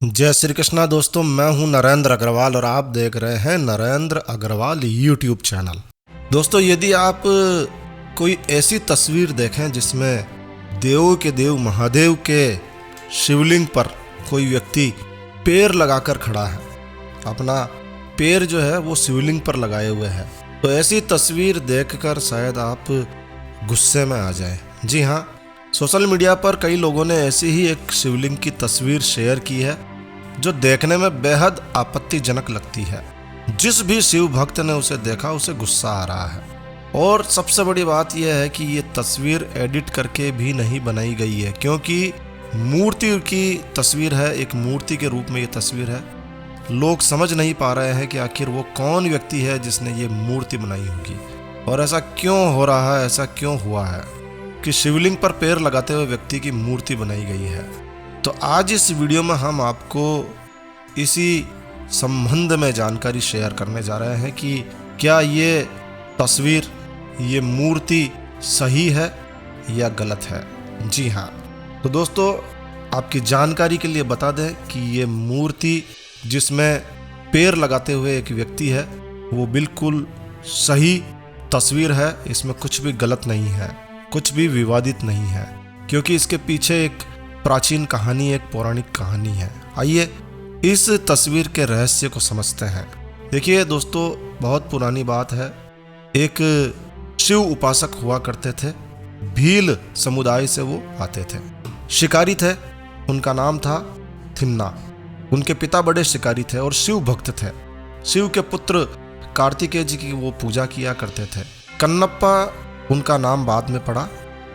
जय श्री कृष्णा दोस्तों, मैं हूं नरेंद्र अग्रवाल और आप देख रहे हैं नरेंद्र अग्रवाल यूट्यूब चैनल। दोस्तों, यदि आप कोई ऐसी तस्वीर देखें जिसमें देवों के देव महादेव के शिवलिंग पर कोई व्यक्ति पैर लगाकर खड़ा है, अपना पैर जो है वो शिवलिंग पर लगाए हुए है, तो ऐसी तस्वीर देखकर शायद आप गुस्से में आ जाएं। जी हाँ, सोशल मीडिया पर कई लोगों ने ऐसी ही एक शिवलिंग की तस्वीर शेयर की है जो देखने में बेहद आपत्तिजनक लगती है। जिस भी शिव भक्त ने उसे देखा उसे गुस्सा आ रहा है। और सबसे बड़ी बात यह है कि ये तस्वीर एडिट करके भी नहीं बनाई गई है, क्योंकि मूर्ति की तस्वीर है, एक मूर्ति के रूप में ये तस्वीर है। लोग समझ नहीं पा रहे हैं कि आखिर वो कौन व्यक्ति है जिसने ये मूर्ति बनाई होगी और ऐसा क्यों हो रहा है, ऐसा क्यों हुआ है कि शिवलिंग पर पैर लगाते हुए व्यक्ति की मूर्ति बनाई गई है। तो आज इस वीडियो में हम आपको इसी संबंध में जानकारी शेयर करने जा रहे हैं कि क्या ये तस्वीर, ये मूर्ति सही है या गलत है। जी हाँ, तो दोस्तों आपकी जानकारी के लिए बता दें कि ये मूर्ति जिसमें पैर लगाते हुए एक व्यक्ति है वो बिल्कुल सही तस्वीर है। इसमें कुछ भी गलत नहीं है, कुछ भी विवादित नहीं है, क्योंकि इसके पीछे एक प्राचीन कहानी, एक पौराणिक कहानी है। आइए इस तस्वीर के रहस्य को समझते हैं। देखिए दोस्तों, बहुत पुरानी बात है। एक शिव उपासक हुआ करते थे, भील समुदाय से वो आते थे, शिकारी थे। उनका नाम था थिन्ना। उनके पिता बड़े शिकारी थे और शिव भक्त थे। शिव के पुत्र कार्तिकेय जी की वो पूजा किया करते थे। कन्नप्पा उनका नाम बाद में पड़ा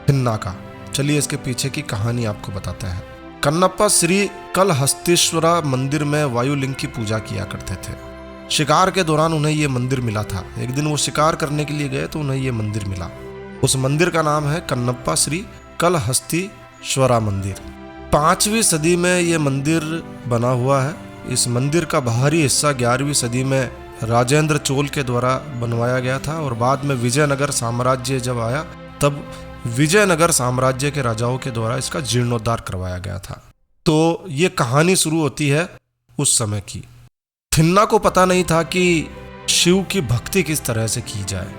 थिन्ना का। चलिए इसके पीछे की कहानी आपको बताते हैं। कन्नप्पा श्री कलहस्तीश्वरा मंदिर में वायुलिंग की पूजा किया करते थे। शिकार के दौरान उन्हें ये मंदिर मिला था। एक दिन वो शिकार करने के लिए गए तो उन्हें ये मंदिर मिला। उस मंदिर का नाम है कन्नप्पा श्री कलहस्तीश्वरा मंदिर। 5वीं सदी में ये मंदिर बना हुआ है। इस मंदिर का बाहरी हिस्सा 11वीं सदी में राजेंद्र चोल के द्वारा बनवाया गया था और बाद में विजयनगर साम्राज्य जब आया तब विजयनगर साम्राज्य के राजाओं के द्वारा इसका जीर्णोद्धार करवाया गया था। तो ये कहानी शुरू होती है उस समय की। थिन्ना को पता नहीं था कि शिव की भक्ति किस तरह से की जाए,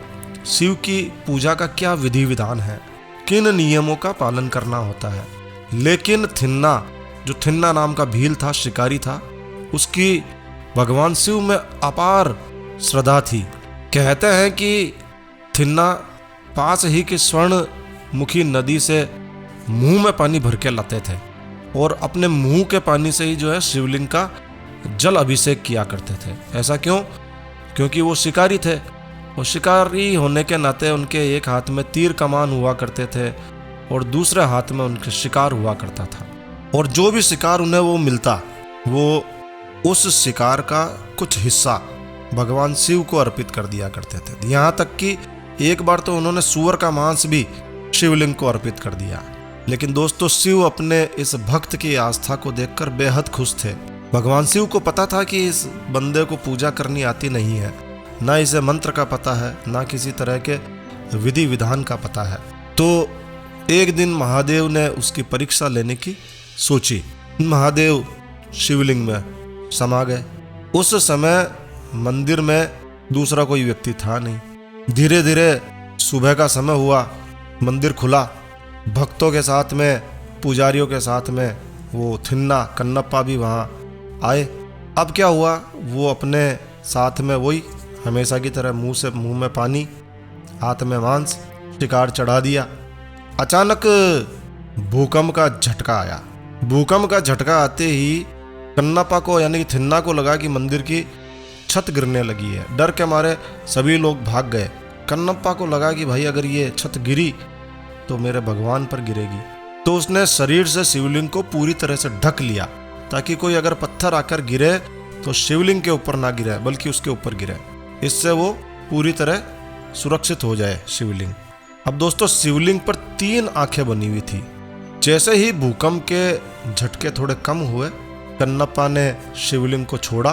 शिव की पूजा का क्या विधि विधान है, किन नियमों का पालन करना होता है। लेकिन थिन्ना, जो थिन्ना नाम का भील था, शिकारी था, उसकी भगवान शिव में अपार श्रद्धा थी। कहते हैं कि थिन्ना पास ही की स्वर्ण मुखी नदी से मुंह में पानी भर के लाते थे और अपने मुंह के पानी से ही जो है शिवलिंग का जल अभिषेक किया करते थे। ऐसा क्यों? क्योंकि वो शिकारी थे और शिकारी होने के नाते उनके एक हाथ में तीर कमान हुआ करते थे और दूसरे हाथ में उनके शिकार हुआ करता था। और जो भी शिकार उन्हें वो मिलता, वो उस शिकार का कुछ हिस्सा भगवान शिव को अर्पित कर दिया करते थे। यहाँ तक कि एक बार तो उन्होंने सूअर का मांस भी शिवलिंग को अर्पित कर दिया। लेकिन दोस्तों, शिव अपने इस भक्त की आस्था को देखकर बेहद खुश थे। भगवान शिव को पता था कि इस बंदे को पूजा करनी आती नहीं है, ना इसे मंत्र का पता है, ना किसी तरह के विधि विधान का पता है। तो एक दिन महादेव ने उसकी परीक्षा लेने की सोची। महादेव शिवलिंग में समा गए। उस समय मंदिर में दूसरा कोई व्यक्ति था नहीं। धीरे धीरे सुबह का समय हुआ, मंदिर खुला। भक्तों के साथ में, पुजारियों के साथ में वो थिन्ना, कन्नप्पा भी वहाँ आए। अब क्या हुआ, वो अपने साथ में वही हमेशा की तरह मुंह में पानी, हाथ में मांस, शिकार चढ़ा दिया। अचानक भूकंप का झटका आया। भूकंप का झटका आते ही कन्नप्पा को यानी कि थिन्ना को लगा कि मंदिर की छत गिरने लगी है। डर के मारे सभी लोग भाग गए। कन्नप्पा को लगा कि भाई अगर ये छत गिरी तो मेरे भगवान पर गिरेगी। तो उसने शरीर से शिवलिंग को पूरी तरह से ढक लिया ताकि कोई अगर पत्थर आकर गिरे तो शिवलिंग के ऊपर ना गिरे बल्कि उसके ऊपर गिरे। इससे वो पूरी तरह सुरक्षित हो जाए शिवलिंग। अब दोस्तों, शिवलिंग पर 3 आंखें बनी हुई थी। जैसे ही भूकंप के झटके थोड़े कम हुए, कन्नप्पा ने शिवलिंग को छोड़ा।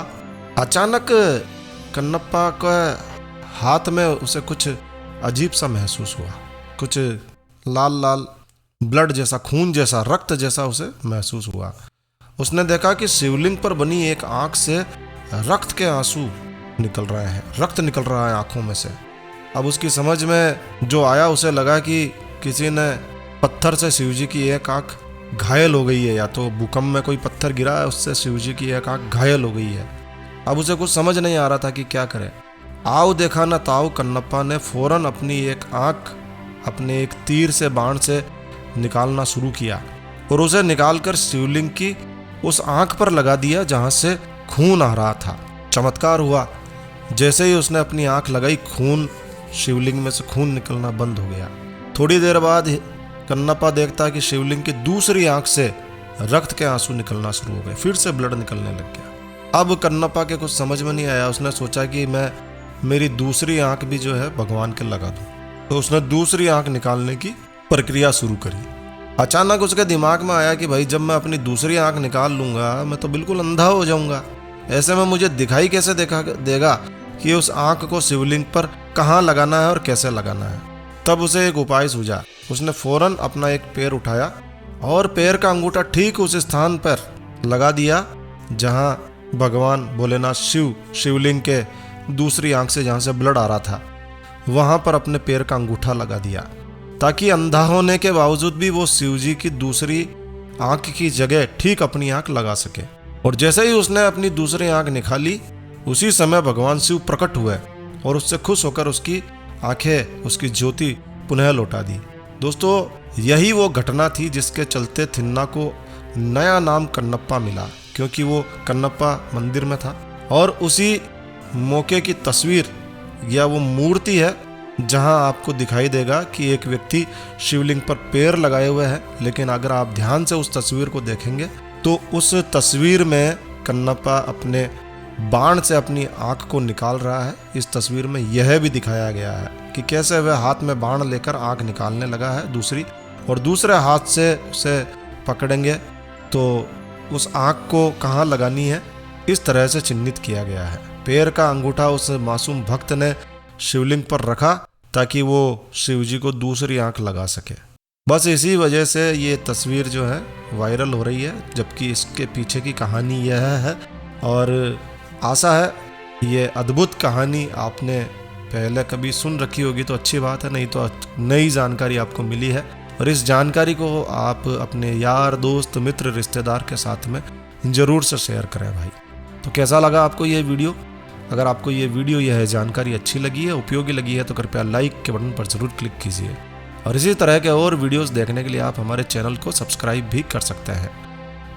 अचानक कन्नप्पा के हाथ में उसे कुछ अजीब सा महसूस हुआ। कुछ लाल लाल ब्लड जैसा, खून जैसा, रक्त जैसा उसे महसूस हुआ उसने देखा कि शिवलिंग पर बनी एक आंख से रक्त के आंसू निकल रहे हैं, रक्त निकल रहा है आंखों में से। अब उसकी समझ में जो आया, उसे लगा कि किसी ने पत्थर से शिवजी की एक आंख घायल हो गई है, या तो भूकंप में कोई पत्थर गिरा है उससे शिवजी की एक आंख घायल हो गई है। अब उसे कुछ समझ नहीं आ रहा था कि क्या करे। आओ देखा न ताऊ, कन्नप्पा ने फौरन अपनी एक आंख अपने एक तीर से बाण से निकालना शुरू किया और उसे निकालकर शिवलिंग की उस आंख पर लगा दिया जहां से खून आ रहा था। चमत्कार हुआ, जैसे ही उसने अपनी आंख लगाई, खून शिवलिंग में से खून निकलना बंद हो गया। थोड़ी देर बाद कन्नप्पा देखता कि शिवलिंग की दूसरी आंख से रक्त के आंसू निकलना शुरू हो गए, फिर से ब्लड निकलने लग गया। अब कन्नप्पा के कुछ समझ में नहीं आया। उसने सोचा कि मैं मेरी दूसरी आंख भी जो है भगवान के लगा दूं, तो उसने दूसरी आंख निकालने की प्रक्रिया शुरू करी। अचानक उसके दिमाग में आया कि भाई जब मैं अपनी दूसरी आंख निकाल लूंगा मैं तो बिल्कुल अंधा हो जाऊंगा, ऐसे में मुझे दिखाई कैसे देगा कि उस आंख को शिवलिंग पर कहाँ लगाना है और कैसे लगाना है। तब उसे एक उपाय सूझा। उसने फौरन अपना एक पैर उठाया और पैर का अंगूठा ठीक उस स्थान पर लगा दिया जहां भगवान भोलेनाथ शिवलिंग के दूसरी आंख से जहां से ब्लड आ रहा था, वहां पर अपने पैर का अंगूठा लगा दिया, ताकि अंधा होने के बावजूद भी वो शिवजी की दूसरी आंख की जगह ठीक अपनी आंख लगा सके। और जैसे ही उसने अपनी दूसरी आंख निकाली, उसी समय भगवान शिव प्रकट हुए और उससे खुश होकर उसकी आंखें, उसकी ज्योति पुनः लौटा दी। दोस्तों, यही वो घटना थी जिसके चलते थिन्ना को नया नाम कन्नप्पा मिला, क्योंकि वो कन्नप्पा मंदिर में था। और उसी मौके की तस्वीर या वो मूर्ति है जहां आपको दिखाई देगा कि एक व्यक्ति शिवलिंग पर पैर लगाए हुए है, लेकिन अगर आप ध्यान से उस तस्वीर को देखेंगे तो उस तस्वीर में कन्नप्पा अपने बाण से अपनी आंख को निकाल रहा है। इस तस्वीर में यह भी दिखाया गया है कि कैसे वह हाथ में बाण लेकर आंख निकालने लगा है दूसरी, और दूसरे हाथ से उसे पकड़ेंगे तो उस आंख को कहाँ लगानी है इस तरह से चिन्हित किया गया है। पैर का अंगूठा उस मासूम भक्त ने शिवलिंग पर रखा ताकि वो शिवजी को दूसरी आंख लगा सके। बस इसी वजह से ये तस्वीर जो है वायरल हो रही है, जबकि इसके पीछे की कहानी यह है। और आशा है ये अद्भुत कहानी आपने पहले कभी सुन रखी होगी तो अच्छी बात है, नहीं तो नई जानकारी आपको मिली है। और इस जानकारी को आप अपने यार, दोस्त, मित्र, रिश्तेदार के साथ में ज़रूर से शेयर करें भाई। तो कैसा लगा आपको ये वीडियो? अगर आपको ये वीडियो, यह जानकारी अच्छी लगी है, उपयोगी लगी है, तो कृपया लाइक के बटन पर ज़रूर क्लिक कीजिए। और इसी तरह के और वीडियोस देखने के लिए आप हमारे चैनल को सब्सक्राइब भी कर सकते हैं।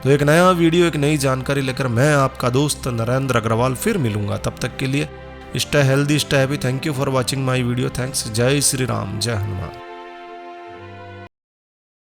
तो एक नया वीडियो, एक नई जानकारी लेकर मैं आपका दोस्त नरेंद्र अग्रवाल फिर मिलूंगा। तब तक के लिए stay healthy, stay happy. Thank you for watching my video. Thanks. जय श्री राम, जय हनुमान।